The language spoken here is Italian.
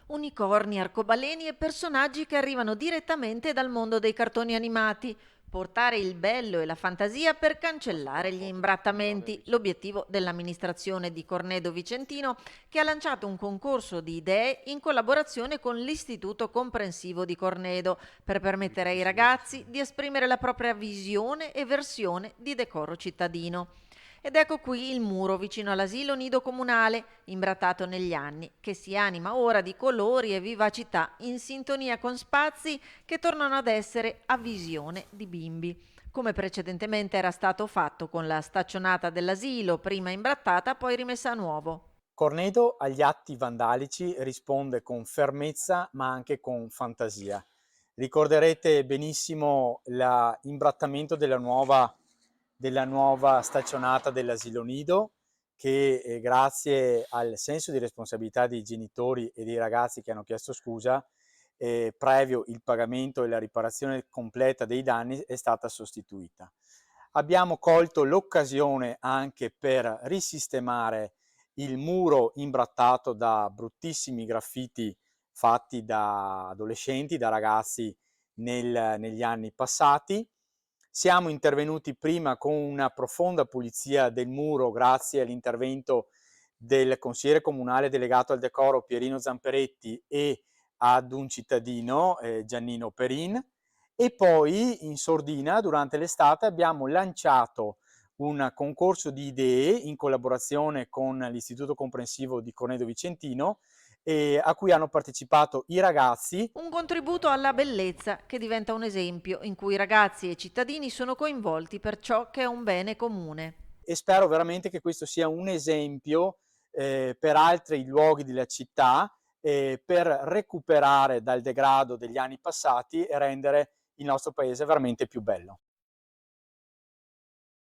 Unicorni, arcobaleni e personaggi che arrivano direttamente dal mondo dei cartoni animati. Portare il bello e la fantasia per cancellare gli imbrattamenti, l'obiettivo dell'amministrazione di Cornedo Vicentino, che ha lanciato un concorso di idee in collaborazione con l'Istituto Comprensivo di Cornedo per permettere ai ragazzi di esprimere la propria visione e versione di decoro cittadino. Ed ecco qui il muro vicino all'asilo nido comunale, imbrattato negli anni, che si anima ora di colori e vivacità in sintonia con spazi che tornano ad essere a visione di bimbi, come precedentemente era stato fatto con la staccionata dell'asilo, prima imbrattata, poi rimessa a nuovo. Cornedo agli atti vandalici risponde con fermezza ma anche con fantasia. Ricorderete benissimo l'imbrattamento della nuova staccionata dell'asilo nido che grazie al senso di responsabilità dei genitori e dei ragazzi che hanno chiesto scusa, previo il pagamento e la riparazione completa dei danni, è stata sostituita. Abbiamo colto l'occasione anche per risistemare il muro imbrattato da bruttissimi graffiti fatti da adolescenti, da ragazzi negli anni passati. Siamo intervenuti prima con una profonda pulizia del muro grazie all'intervento del consigliere comunale delegato al decoro Pierino Zamperetti e ad un cittadino, Giannino Perin, e poi in sordina durante l'estate abbiamo lanciato un concorso di idee in collaborazione con l'Istituto Comprensivo di Cornedo Vicentino a cui hanno partecipato i ragazzi. Un contributo alla bellezza che diventa un esempio in cui ragazzi e cittadini sono coinvolti per ciò che è un bene comune. E spero veramente che questo sia un esempio per altri luoghi della città per recuperare dal degrado degli anni passati e rendere il nostro paese veramente più bello.